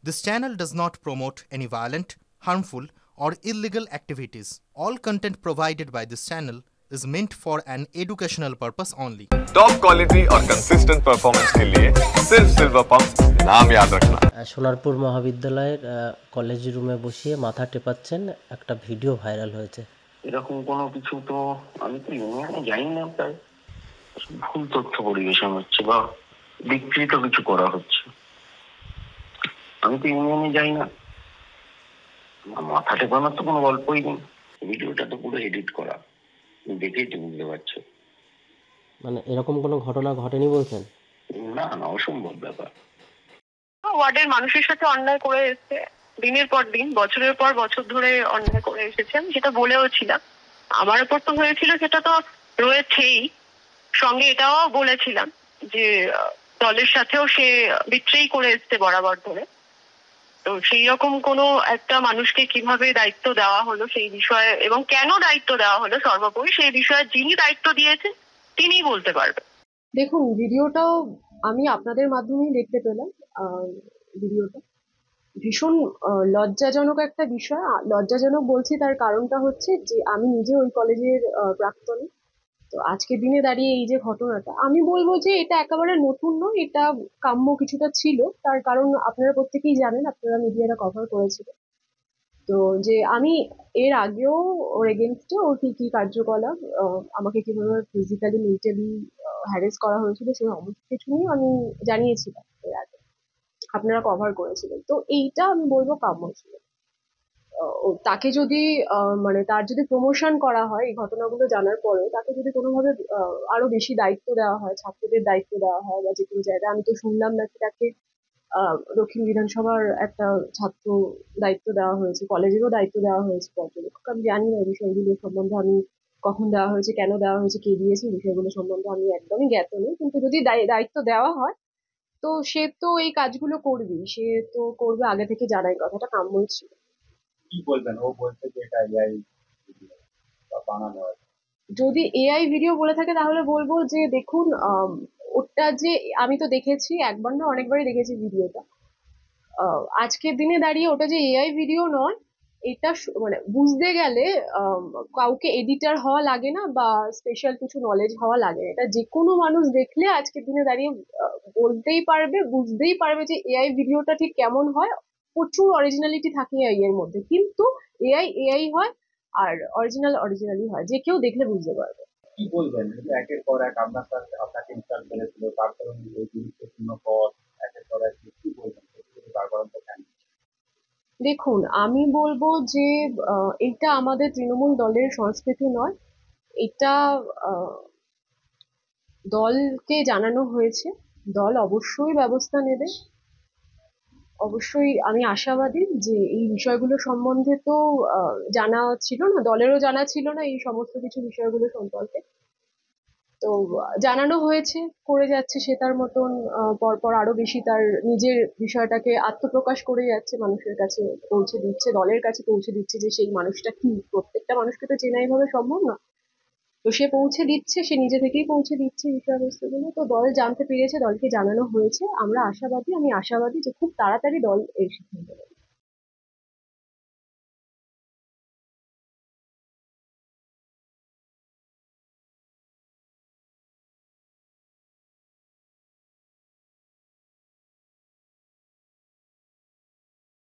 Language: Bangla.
This channel does not promote any violent, harmful, or illegal activities. All content provided by this channel is meant for an educational purpose only. Top quality और कंसिस्टेंट परफॉर्मेंस के लिए सिर्फ सिल्वर पंप नाम याद रखना। সোনারপুর মহাবিদ্যালয়ের কলেজ রুমে বসিয়ে মাথা টেপাচ্ছেন একটা ভিডিও ভাইরাল হয়েছে। এরকম কোনো কিছু তো আমি তো ইউনিয়নে জানি না, তাই ভুল তথ্য পরিবেশন হচ্ছে বা বিকৃত কিছু করা হচ্ছে। আমি তো ইউনিয়নে যাই না, মাথা টেপানোর তো কোনো গল্পই নেই। ভিডিওটা তো পুরো এডিট করা, দেখেই তো বুঝতে পারছো। মানে এরকম কোনো ঘটনা ঘটেনি বলছেন? না না, অসম্ভব ব্যাপার। ওয়ার্ডের মানুষের সাথে অন্যায় করে এসেছে, দিনের পর দিন, বছরের পর বছর ধরে অন্যায় করে এসেছেন, যেটা বলেও ছিলাম। আমার উপর তো হয়েছিল, সেটা তো রয়েছেই। সঙ্গে এটাও বলেছিলাম যে দলের সাথেও সে বিট্রেই করে এসছে বরাবর ধরে। তো সেই রকম কোনো একটা মানুষকে কিভাবে দায়িত্ব দেওয়া হলো সেই বিষয়ে, এবং কেন দায়িত্ব দেওয়া হলো সর্বোপরি সেই বিষয়ে যিনি দায়িত্ব দিয়েছেন তিনিই বলতে পারবেন। দেখুন, ভিডিওটাও আমি আপনাদের মাধ্যমেই দেখতে পেলাম। ভিডিওটা ভীষণ লজ্জাজনক একটা বিষয়। লজ্জাজনক বলছি তার কারণটা হচ্ছে যে আমি নিজে ওই কলেজের প্রাক্তনী। তো আজকের দিনে দাঁড়িয়ে এই যে ঘটনাটা, আমি বলবো যে এটা একেবারে নতুন নয়, এটা কাম্য কিছুটা ছিল। তার কারণ আপনারা প্রত্যেকেই জানেন, আপনারা মিডিয়াটা কভার করেছিলেন। তো যে আমি এর আগেও ওর এগেনস্টে ওর কি কি কার্যকলাপ, আমাকে কিভাবে ফিজিক্যালি মেন্টালি হ্যারেস করা হয়েছিল সেই সমস্ত কিছু নিয়ে আমি জানিয়েছিলাম এর আগে, আপনারা কভার করেছিলেন। তো এইটা আমি বলবো কাম্য ছিল। তাকে যদি মানে তার যদি প্রমোশন করা হয় এই ঘটনাগুলো জানার পরে, তাকে যদি কোনোভাবে আরো বেশি দায়িত্ব দেওয়া হয়, ছাত্রদের দায়িত্ব দেওয়া হয় বা যে কোনো জায়গায়, আমি তো শুনলাম নাকি তাকে দক্ষিণ বিধানসভার একটা ছাত্র দায়িত্ব দেওয়া হয়েছে, কলেজেরও দায়িত্ব দেওয়া হয়েছে পর্যবেক্ষক। আমি জানি না এই বিষয়গুলো সম্বন্ধে, আমি কখন দেওয়া হয়েছে, কেন দেওয়া হয়েছে, কে দিয়েছে, এই বিষয়গুলো সম্বন্ধে আমি একদমই জ্ঞাত নই। কিন্তু যদি দায়িত্ব দেওয়া হয় তো সে তো এই কাজগুলো করবেই, সে তো করবে, আগে থেকে জানাই, কথাটা কাম্যই ছিল। কি বলবেন? ও বলছে যে এটা এআই বানানো হয়েছে। যদি এআই ভিডিও বলে থাকে তাহলে বলবো যে দেখুন, ওটা যে আমি তো দেখেছি, একবার না অনেকবারই দেখেছি ভিডিওটা। আজকের দিনে দাঁড়িয়ে ওটা যে এআই ভিডিও নয়, এটা মানে বুঝতে গেলে কাউকে এডিটার হওয়া লাগে না বা স্পেশাল কিছু নলেজ হওয়া লাগে না। এটা যে কোনো মানুষ দেখলে আজকের দিনে দাঁড়িয়ে বলতেই পারবে, বুঝতেই পারবে যে এআই ভিডিওটা ঠিক কেমন হয়। প্রচুর অরিজিনালিটি থাকে এআই এর মধ্যে, কিন্তু এআই এআই হয় আর অরিজিনাল অরিজিনালি হয়, যে কেউ দেখলে বুঝতে পারবে। কি বলবেন? একের পর এক আপনার সাথে আপনাকে ইনস্টল করেছিল, তারপরে ওই গুরুত্বপূর্ণ পদ একের পর এক, কি বলবেন? তারপর কেন? দেখুন, আমি বলবো যে এটা আমাদের তৃণমূল দলের সংস্কৃতি নয়। এটা দলকে জানানো হয়েছে, দল অবশ্যই ব্যবস্থা নেবে। অবশ্যই আমি আশাবাদী যে এই বিষয়গুলো সম্বন্ধে তো জানা ছিল না, দলেরও জানা ছিল না এই সমস্ত কিছু বিষয়গুলো সম্পর্কে। তো জানানো হয়েছে, করে যাচ্ছে সে তার মতন, পরপর আরো বেশি তার নিজের বিষয়টাকে আত্মপ্রকাশ করে যাচ্ছে, মানুষের কাছে পৌঁছে দিচ্ছে, দলের কাছে পৌঁছে দিচ্ছে যে সেই মানুষটা কি। প্রত্যেকটা মানুষকে তো চেনা এইভাবে সম্ভব না। তো সে পৌঁছে দিচ্ছে, সে নিজে থেকেই পৌঁছে দিচ্ছে বিষয়বস্তুগুলো। তো দল জানতে পেরেছে, দলকে জানানো হয়েছে। আমরা আশাবাদী, আমি আশাবাদী যে খুব তাড়াতাড়ি দল এর সিদ্ধান্ত নেবে।